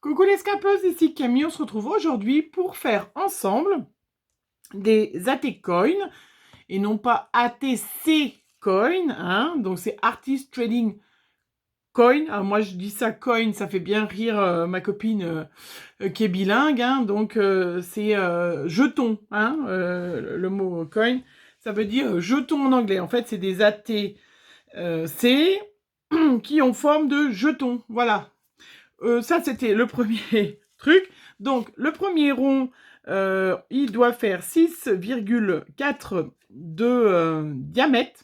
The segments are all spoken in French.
Coucou les scapeuses, ici Camille, on se retrouve aujourd'hui pour faire ensemble des AT Coins et non pas ATC Coin, hein, donc c'est Artist Trading Coin. Alors moi je dis ça coin, ça fait bien rire ma copine qui est bilingue, hein, donc c'est jeton, hein, le mot coin, ça veut dire jeton en anglais. En fait c'est des ATC qui ont forme de jeton, voilà. Ça, c'était le premier truc. Donc, le premier rond, il doit faire 6,4 de diamètre.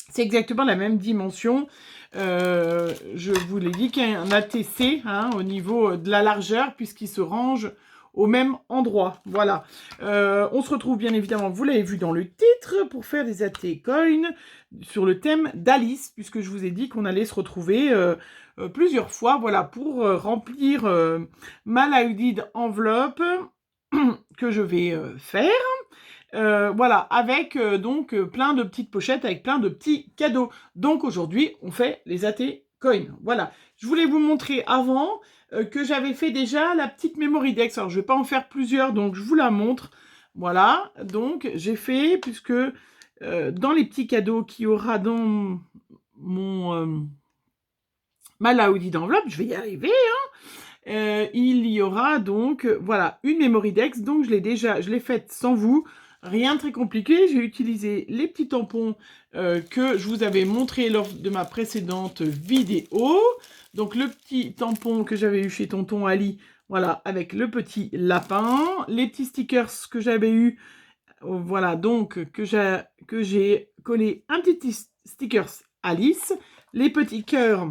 C'est exactement la même dimension. Je vous l'ai dit qu'il y a un ATC hein, au niveau de la largeur, puisqu'il se range au même endroit. Voilà. On se retrouve bien évidemment, vous l'avez vu dans le titre, pour faire des AT Coins sur le thème d'Alice, puisque je vous ai dit qu'on allait se retrouver plusieurs fois, voilà, pour remplir ma Laudid enveloppe que je vais faire. Voilà, avec donc plein de petites pochettes, avec plein de petits cadeaux. Donc aujourd'hui, on fait les AT Coins. Voilà, je voulais vous montrer avant que j'avais fait déjà la petite Memory Dex. Alors, je ne vais pas en faire plusieurs, donc je vous la montre. Voilà, donc j'ai fait, puisque dans les petits cadeaux qu'il y aura dans mon ma Laudid d'enveloppe, je vais y arriver, hein, il y aura donc, voilà, une Memory Dex. Donc je l'ai faite sans vous. Rien de très compliqué, j'ai utilisé les petits tampons que je vous avais montré lors de ma précédente vidéo. Donc le petit tampon que j'avais eu chez Tonton Ali, voilà, avec le petit lapin. Les petits stickers que j'avais eu, voilà, donc que j'ai collé un petit stickers Alice. Les petits cœurs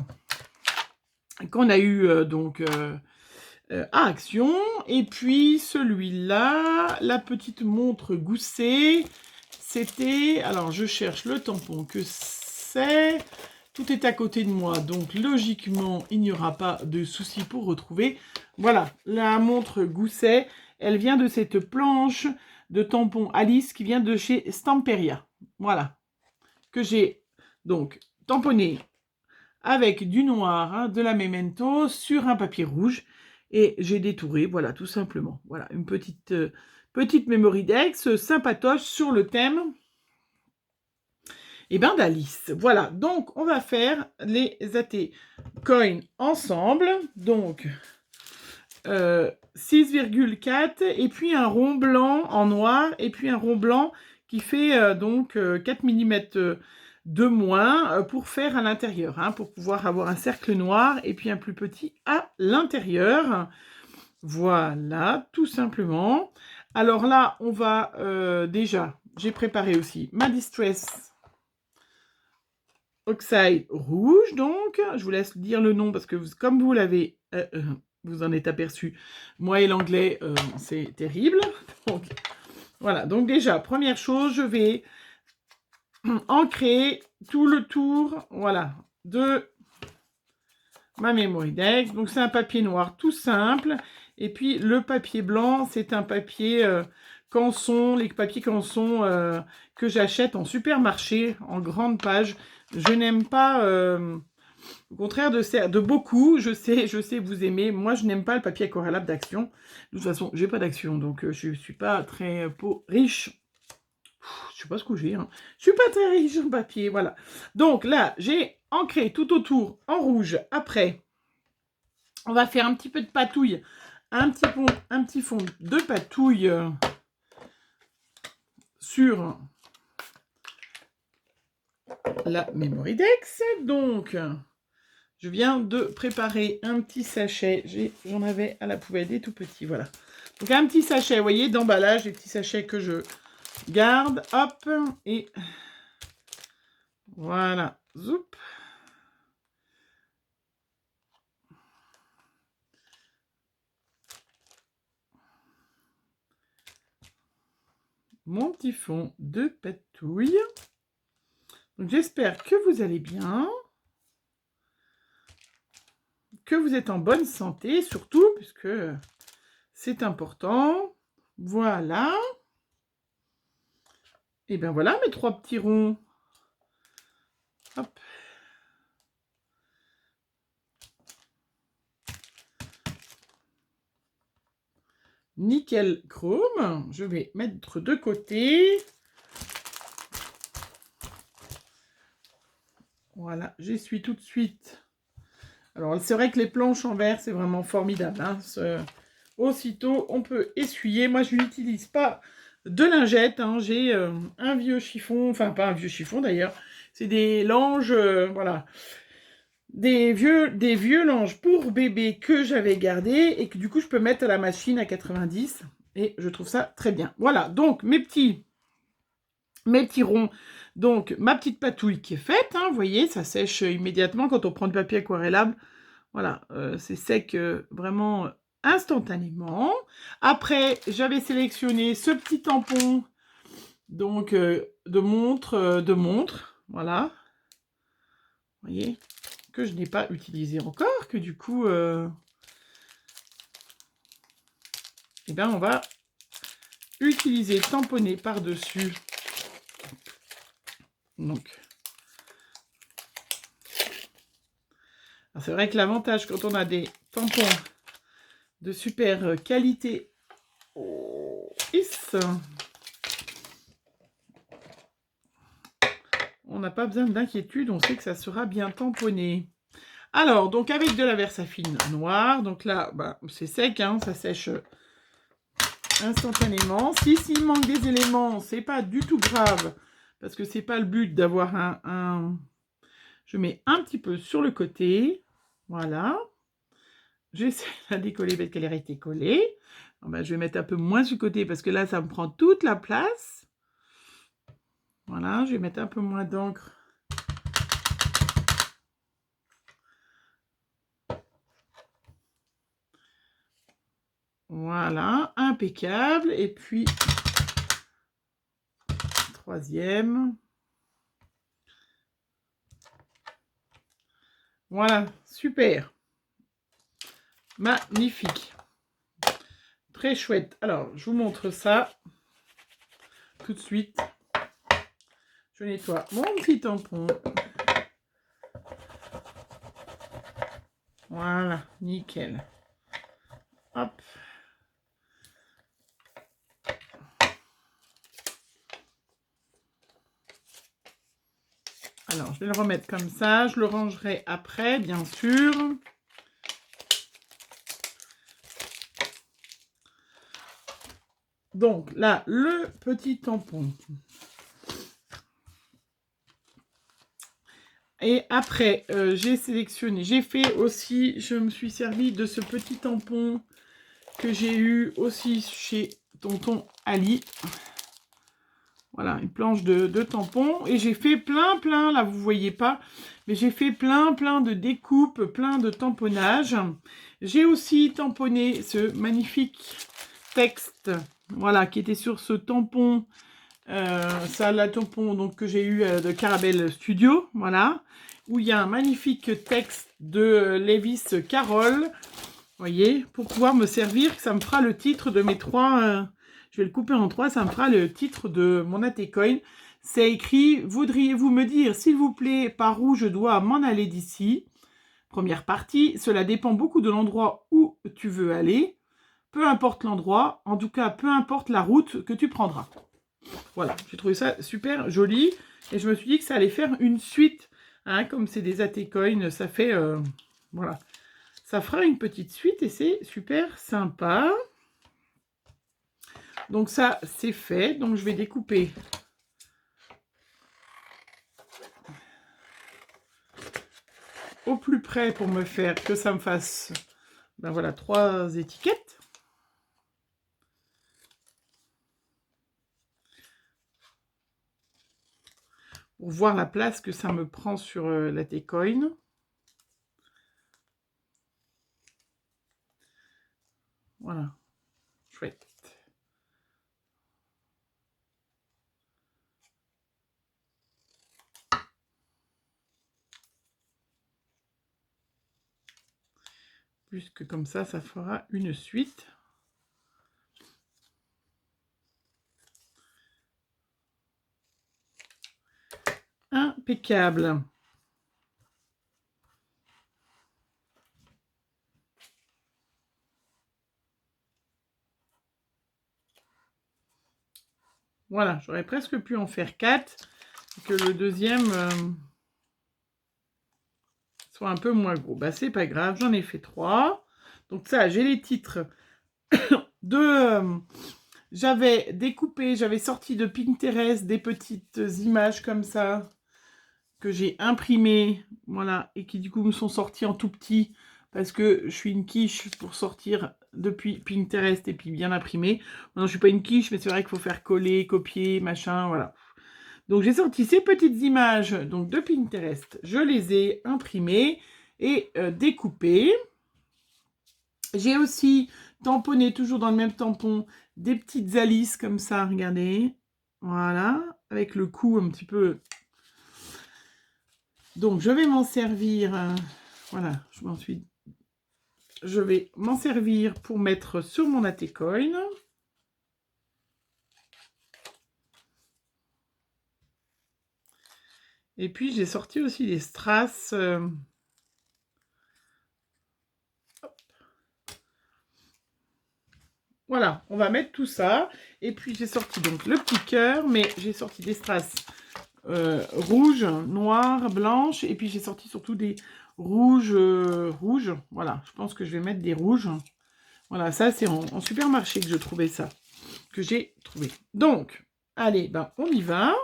qu'on a eu donc à Action. Et puis celui-là, la petite montre Gousset, c'était... Alors, je cherche le tampon que c'est. Tout est à côté de moi, donc logiquement, il n'y aura pas de souci pour retrouver. Voilà, la montre Gousset, elle vient de cette planche de tampon Alice qui vient de chez Stamperia. Voilà, que j'ai donc tamponné avec du noir, hein, de la Memento, sur un papier rouge. Et j'ai détouré, voilà, tout simplement. Voilà, une petite Memory Dex sympatoche sur le thème d'Alice. Voilà, donc on va faire les AT Coins ensemble. Donc, 6,4 et puis un rond blanc en noir et puis un rond blanc qui fait donc 4 mm de moins pour faire à l'intérieur, hein, pour pouvoir avoir un cercle noir et puis un plus petit à l'intérieur. Voilà, tout simplement. Alors là, on va déjà, j'ai préparé aussi ma Distress Oxide rouge, donc. Je vous laisse dire le nom parce que comme vous l'avez... vous en êtes aperçu, moi et l'anglais, c'est terrible. Donc, voilà, donc déjà, première chose, je vais ancrer tout le tour, voilà, de ma Memory Dex. Donc, c'est un papier noir tout simple. Et puis, le papier blanc, c'est un papier canson, les papiers canson que j'achète en supermarché, en grande page. Je n'aime pas... au contraire de beaucoup, je sais vous aimez. Moi, je n'aime pas le papier aquarellable d'Action. De toute façon, j'ai pas d'Action, donc je suis pas très riche. Je sais pas ce que j'ai. Hein. Je suis pas très riche en papier, voilà. Donc là, j'ai ancré tout autour en rouge. Après, on va faire un petit peu de patouille, un petit fond de patouille sur la Memory Dex. Donc, je viens de préparer un petit sachet. J'en avais à la poubelle des tout petits, voilà. Donc un petit sachet, vous voyez, d'emballage, des petits sachets que je garde. Hop, et voilà. Zoup. Mon petit fond de patouille. J'espère que vous allez bien. Que vous êtes en bonne santé, surtout, puisque c'est important. Voilà. Et bien voilà mes 3 petits ronds. Hop. nickel chrome. Je vais mettre de côté. Voilà, j'essuie tout de suite. Alors, c'est vrai que les planches en verre, c'est vraiment formidable. Hein. Aussitôt, on peut essuyer. Moi, je n'utilise pas de lingettes. Hein. J'ai un vieux chiffon, enfin, pas un vieux chiffon d'ailleurs. C'est des langes, voilà. Des vieux langes pour bébé que j'avais gardés et que du coup, je peux mettre à la machine à 90. Et je trouve ça très bien. Voilà, donc mes petits ronds. Donc, ma petite patouille qui est faite. Hein, vous voyez, ça sèche immédiatement quand on prend du papier aquarellable. Voilà, c'est sec vraiment instantanément. Après, j'avais sélectionné ce petit tampon donc de montre, voilà. Vous voyez, que je n'ai pas utilisé encore, que du coup, eh bien, on va utiliser tamponner par-dessus. Donc, c'est vrai que l'avantage quand on a des tampons de super qualité, on n'a pas besoin d'inquiétude, on sait que ça sera bien tamponné. Alors, donc avec de la Versafine noire, donc là, bah, c'est sec, hein, ça sèche instantanément. S'il manque des éléments, c'est pas du tout grave, parce que c'est pas le but d'avoir un... Je mets un petit peu sur le côté, voilà. J'essaie de la décoller parce qu'elle est restée collée. Alors, bah, je vais mettre un peu moins sur le côté, parce que là, ça me prend toute la place. Voilà, je vais mettre un peu moins d'encre. Voilà, impeccable. Et puis, troisième. Voilà, super. Magnifique. Très chouette. Alors, je vous montre ça tout de suite. Je nettoie mon petit tampon. Voilà, nickel. Hop. Alors, je vais le remettre comme ça. Je le rangerai après, bien sûr. Donc, là, le petit tampon. Et après, j'ai sélectionné, j'ai fait aussi, je me suis servi de ce petit tampon que j'ai eu aussi chez Tonton Ali. Voilà, une planche de tampons. Et j'ai fait plein, là vous voyez pas, mais j'ai fait plein de découpes, plein de tamponnages. J'ai aussi tamponné ce magnifique texte, voilà, qui était sur ce tampon, ça la tampon donc, que j'ai eu de Caramel Studio, voilà, où il y a un magnifique texte de Lewis Carroll, vous voyez, pour pouvoir me servir, ça me fera le titre de mes trois... je vais le couper en trois, ça me fera le titre de mon ATCoin. C'est écrit « Voudriez-vous me dire, s'il vous plaît, par où je dois m'en aller d'ici ?» Première partie, cela dépend beaucoup de l'endroit où tu veux aller. Peu importe l'endroit, en tout cas, peu importe la route que tu prendras. Voilà, j'ai trouvé ça super joli. Et je me suis dit que ça allait faire une suite. Hein, comme c'est des ATCoin, ça fait... voilà. Ça fera une petite suite et c'est super sympa. Donc ça, c'est fait. Donc je vais découper au plus près pour me faire que ça me fasse, ben voilà, 3 étiquettes. Pour voir la place que ça me prend sur la ATCoin. Voilà, chouette. Puisque comme ça fera une suite. Impeccable. Voilà, j'aurais presque pu en faire 4, que le deuxième soit un peu moins gros. Bah, c'est pas grave, j'en ai fait 3. Donc ça, j'ai les titres de... j'avais découpé, j'avais sorti de Pinterest des petites images comme ça, que j'ai imprimées, voilà, et qui du coup me sont sorties en tout petit, parce que je suis une quiche pour sortir depuis Pinterest et puis bien imprimer. Non, je suis pas une quiche, mais c'est vrai qu'il faut faire coller, copier, machin, voilà. Donc j'ai sorti ces petites images donc de Pinterest, je les ai imprimées et découpées. J'ai aussi tamponné, toujours dans le même tampon, des petites alices comme ça, regardez. Voilà, avec le cou un petit peu. Donc je vais m'en servir, voilà, je vais m'en servir pour mettre sur mon Atecoin. Et puis j'ai sorti aussi des strass. Voilà, on va mettre tout ça. Et puis j'ai sorti donc le petit cœur, mais j'ai sorti des strass rouges, noires, blanches. Et puis j'ai sorti surtout des rouges. Rouges. Voilà, je pense que je vais mettre des rouges. Voilà, ça c'est en supermarché que je trouvais ça. Que j'ai trouvé. Donc, allez, ben on y va.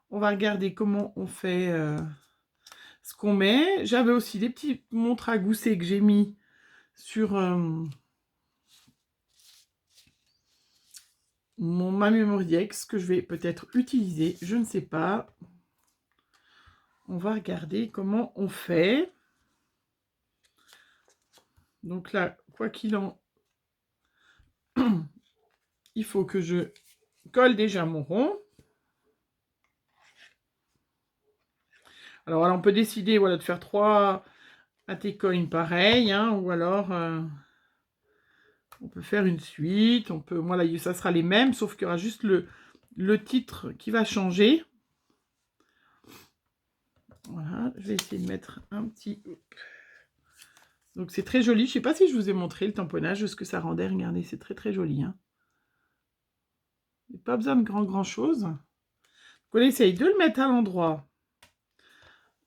On va regarder comment on fait ce qu'on met. J'avais aussi des petites montres à gousset que j'ai mis sur ma Memory X que je vais peut-être utiliser. Je ne sais pas. On va regarder comment on fait. Donc là, quoi qu'il en... il faut que je colle déjà mon rond. Alors, on peut décider voilà, de faire 3 Atecoin pareil, hein, ou alors on peut faire une suite. On peut, voilà, ça sera les mêmes, sauf qu'il y aura juste le titre qui va changer. Voilà, je vais essayer de mettre un petit... Donc c'est très joli. Je ne sais pas si je vous ai montré le tamponnage, ce que ça rendait. Regardez, c'est très très joli. Hein. Pas besoin de grand chose. On essaye de le mettre à l'endroit.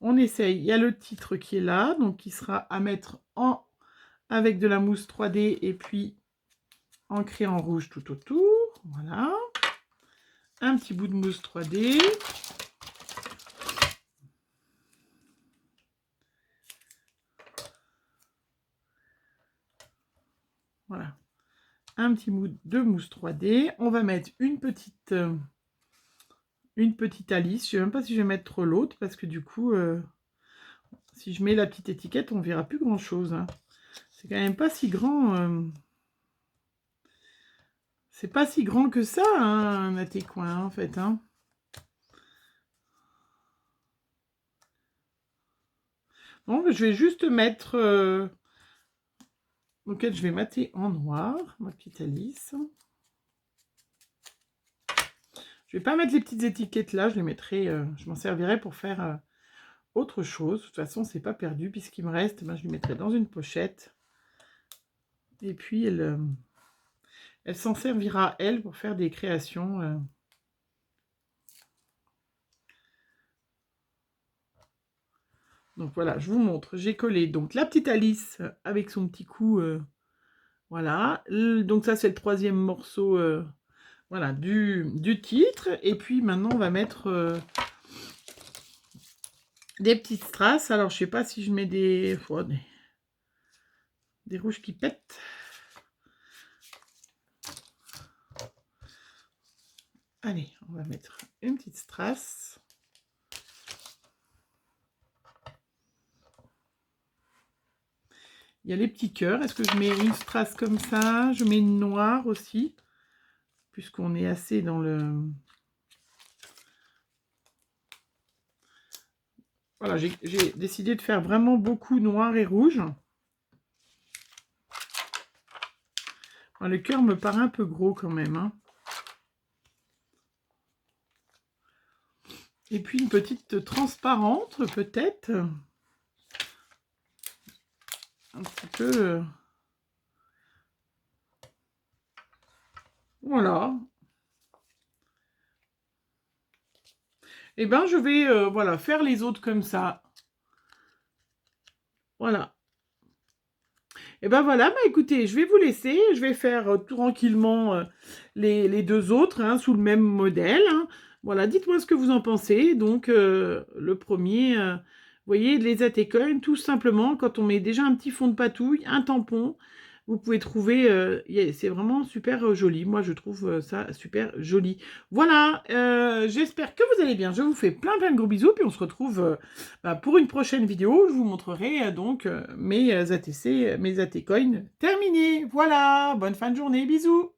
On essaye. Il y a le titre qui est là, donc qui sera à mettre avec de la mousse 3D et puis ancré en rouge tout autour. Voilà. Un petit bout de mousse 3D. Voilà. Un petit bout de mousse 3D. On va mettre une petite alice. Je ne sais même pas si je vais mettre l'autre parce que du coup, si je mets la petite étiquette, on ne verra plus grand chose. Hein. C'est quand même pas si grand. C'est pas si grand que ça, hein, un Atecoin, en fait. Hein. Donc, je vais juste mettre... auquel je vais mater en noir, ma petite Alice. Je vais pas mettre les petites étiquettes là, je les mettrai, je m'en servirai pour faire autre chose. De toute façon, c'est pas perdu, puisqu'il me reste, ben, je les mettrai dans une pochette. Et puis, elle s'en servira, elle, pour faire des créations. Donc voilà, je vous montre. J'ai collé donc la petite Alice avec son petit cou. Voilà. Donc ça, c'est le 3e morceau voilà, du titre. Et puis maintenant, on va mettre des petites strass. Alors, je sais pas si je mets des rouges qui pètent. Allez, on va mettre une petite strass. Il y a les petits cœurs. Est-ce que je mets une strass comme ça? Je mets une noire aussi, puisqu'on est assez dans le... Voilà, j'ai décidé de faire vraiment beaucoup noir et rouge. Le cœur me paraît un peu gros quand même. Hein. Et puis une petite transparente peut-être. Un petit peu... Voilà. Et ben, je vais, voilà, faire les autres comme ça. Voilà. Et ben voilà, bah écoutez, je vais vous laisser. Je vais faire tranquillement les deux autres, hein, sous le même modèle, hein. Voilà, dites-moi ce que vous en pensez. Donc, le premier, vous voyez, les Atecoin, tout simplement, quand on met déjà un petit fond de patouille, un tampon, vous pouvez trouver, c'est vraiment super joli. Moi, je trouve ça super joli. Voilà, j'espère que vous allez bien. Je vous fais plein plein de gros bisous, puis on se retrouve bah, pour une prochaine vidéo. Je vous montrerai donc mes ATC, mes ATCoins terminés. Voilà, bonne fin de journée, bisous.